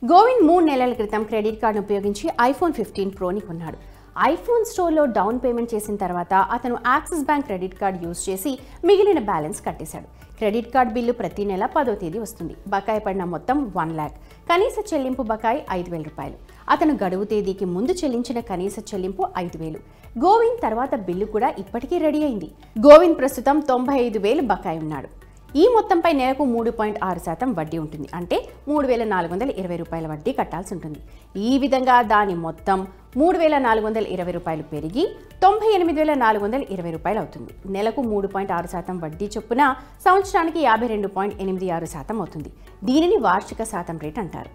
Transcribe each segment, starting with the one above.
గోవింద్ 3 నెలల క్రితం క్రెడిట్ కార్డును ఉపయోగించి ఐఫోన్ 15 ప్రోని కొన్నాడు. ఐఫోన్ స్టోర్లో డౌన్ పేమెంట్ చేసిన తర్వాత అతను axis bank credit card use చేసి మిగిలిన బ్యాలెన్స్ కట్టేశాడు. క్రెడిట్ కార్డు బిల్లు ప్రతి నెల 10వ తేదీ వస్తుంది. బకాయి పడిన మొత్తం 1 lakh. కనీస చెల్లింపు బకాయి 5,000 రూపాయలు. అతను గడువు తేదీకి ముందు చెల్లించిన కనీస చెల్లింపు 5,000. గోవింద్ తర్వాత బిల్లు కూడా ఇప్పటికీ రెడీ అయింది. గోవింద్ ప్రస్తుతం 95,000 బకాయి ఉన్నాడు. ఈ మొత్తంపై నెలకు 3.6% వడ్డీ ఉంటుంది. అంటే 3,420 రూపాయల వడ్డీ కట్టాల్సి ఉంటుంది. ఈ విధంగా దాని మొత్తం 3,420 రూపాయలు పెరిగి 98,420 రూపాయలు అవుతుంది. నెలకు 3.6% వడ్డీ చొప్పున సంవత్సరానికి 52.86% అవుతుంది. దీనిని వార్షిక శాతం రేట్ అంటారు.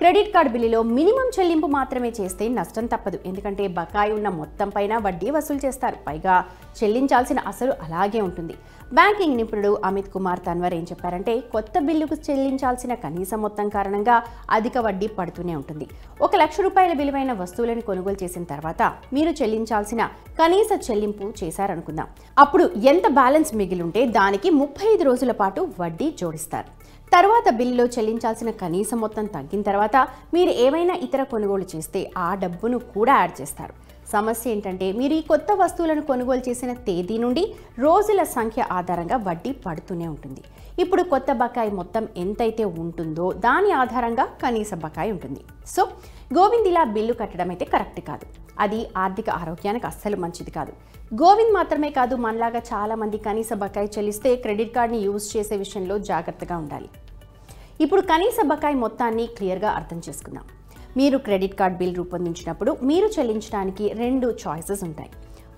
క్రెడిట్ కార్డు బిల్లులో మినిమం చెల్లింపు మాత్రమే చేస్తే నష్టం తప్పదు. ఎందుకంటే బకాయి ఉన్న మొత్తం పైన వడ్డీ వసూలు చేస్తారు. పైగా చెల్లించాల్సిన అసలు అలాగే ఉంటుంది. బ్యాంకింగ్ నిపుణుడు అమిత్ కుమార్ తన్వర్ ఏం చెప్పారంటే, కొత్త బిల్లుకు చెల్లించాల్సిన కనీస మొత్తం కారణంగా అధిక వడ్డీ పడుతూనే ఉంటుంది. 1,00,000 రూపాయల విలువైన వస్తువులను కొనుగోలు చేసిన తర్వాత మీరు చెల్లించాల్సిన కనీస చెల్లింపు చేశారనుకుందాం. అప్పుడు ఎంత బ్యాలెన్స్ మిగిలింటే దానికి 35 రోజుల పాటు వడ్డీ జోడిస్తారు. తర్వాత బిల్లులో చెల్లించాల్సిన కనీస మొత్తం తగ్గిన తర్వాత మీరు ఏమైనా ఇతర కొనుగోలు చేస్తే ఆ డబ్బును కూడా యాడ్ చేస్తారు. సమస్య ఏంటంటే, మీరు ఈ కొత్త వస్తువులను కొనుగోలు చేసిన తేదీ నుండి రోజుల సంఖ్య ఆధారంగా వడ్డీ పడుతూనే ఉంటుంది. ఇప్పుడు కొత్త బకాయి మొత్తం ఎంతైతే ఉంటుందో దాని ఆధారంగా కనీస బకాయి ఉంటుంది. సో గోవింద్ ఇలా బిల్లు కట్టడం అయితే కరెక్ట్ కాదు. అది ఆర్థిక ఆరోగ్యానికి అస్సలు మంచిది కాదు. గోవింద్ మాత్రమే కాదు, మనలాగా చాలామంది కనీస బకాయి చెల్లిస్తే క్రెడిట్ కార్డ్ని యూజ్ చేసే విషయంలో జాగ్రత్తగా ఉండాలి. ఇప్పుడు కనీస బకాయి మొత్తాన్ని క్లియర్గా అర్థం చేసుకుందాం. మీరు క్రెడిట్ కార్డ్ బిల్ రూపొందించినప్పుడు మీరు చెల్లించడానికి 2 చాయిసెస్ ఉంటాయి.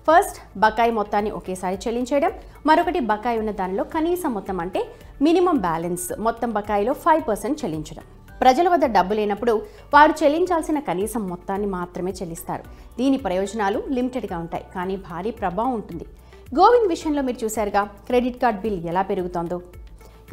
ఫస్ట్, బకాయి మొత్తాన్ని ఒకేసారి చెల్లించడం. మరొకటి, బకాయి ఉన్న దానిలో కనీస మొత్తం అంటే మినిమం బ్యాలెన్స్ మొత్తం బకాయిలో 5% చెల్లించడం. ప్రజల వద్ద డబ్బు లేనప్పుడు వారు చెల్లించాల్సిన కనీసం మొత్తాన్ని మాత్రమే చెల్లిస్తారు. దీని ప్రయోజనాలు లిమిటెడ్గా ఉంటాయి, కానీ భారీ ప్రభావం ఉంటుంది. గోవింద్ విషయంలో మీరు చూశారుగా క్రెడిట్ కార్డ్ బిల్ ఎలా పెరుగుతోందో.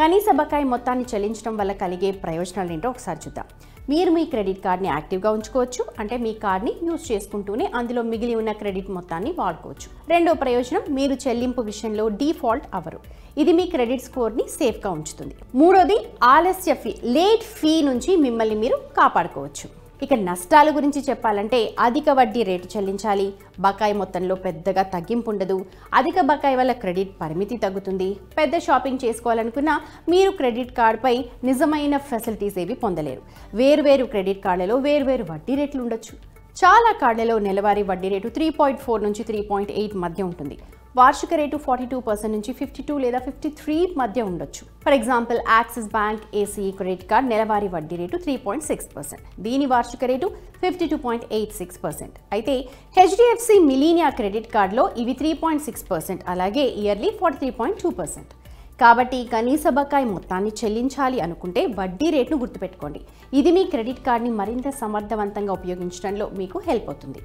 కనీస బకాయి మొత్తాన్ని చెల్లించడం వల్ల కలిగే ప్రయోజనాలు ఏంటో ఒకసారి చూద్దాం. మీరు మీ క్రెడిట్ కార్డ్ని యాక్టివ్గా ఉంచుకోవచ్చు. అంటే మీ కార్డ్ని యూజ్ చేసుకుంటూనే అందులో మిగిలి ఉన్న క్రెడిట్ మొత్తాన్ని వాడుకోవచ్చు. రెండో ప్రయోజనం, మీరు చెల్లింపు విషయంలో డిఫాల్ట్ అవ్వరు. ఇది మీ క్రెడిట్ స్కోర్ని సేఫ్గా ఉంచుతుంది. మూడోది, ఆలస్య ఫీ, లేట్ ఫీ నుంచి మిమ్మల్ని మీరు కాపాడుకోవచ్చు. ఇక నష్టాల గురించి చెప్పాలంటే, అధిక వడ్డీ రేటు చెల్లించాలి. బకాయి మొత్తంలో పెద్దగా తగ్గింపు ఉండదు. అధిక బకాయి వల్ల క్రెడిట్ పరిమితి తగ్గుతుంది. పెద్ద షాపింగ్ చేసుకోవాలనుకున్నా మీరు క్రెడిట్ కార్డుపై నిజమైన ఫెసిలిటీస్ ఏవి పొందలేరు. వేరువేరు క్రెడిట్ కార్డులలో వేరువేరు వడ్డీ రేట్లు ఉండొచ్చు. చాలా కార్డులలో నెలవారీ వడ్డీ రేటు 3.4 నుంచి 3.8 మధ్య ఉంటుంది. వార్షిక రేటు 42% నుంచి 52 లేదా 53 మధ్య ఉండొచ్చు. For example, axis bank ACE credit card నెలవారీ వడ్డీ రేటు 3.6%. దీని వార్షిక రేటు 52.86%. అయితే హెచ్డిఎఫ్సి మిలీనియా క్రెడిట్ కార్డులో ఇవి 3.6%, అలాగే ఇయర్లీ 43.2%. కాబట్టి కనీస బకాయి మొత్తాన్ని చెల్లించాలి అనుకుంటే వడ్డీ రేటును గుర్తుపెట్టుకోండి. ఇది మీ క్రెడిట్ కార్డ్ని మరింత సమర్థవంతంగా ఉపయోగించడంలో మీకు హెల్ప్ అవుతుంది.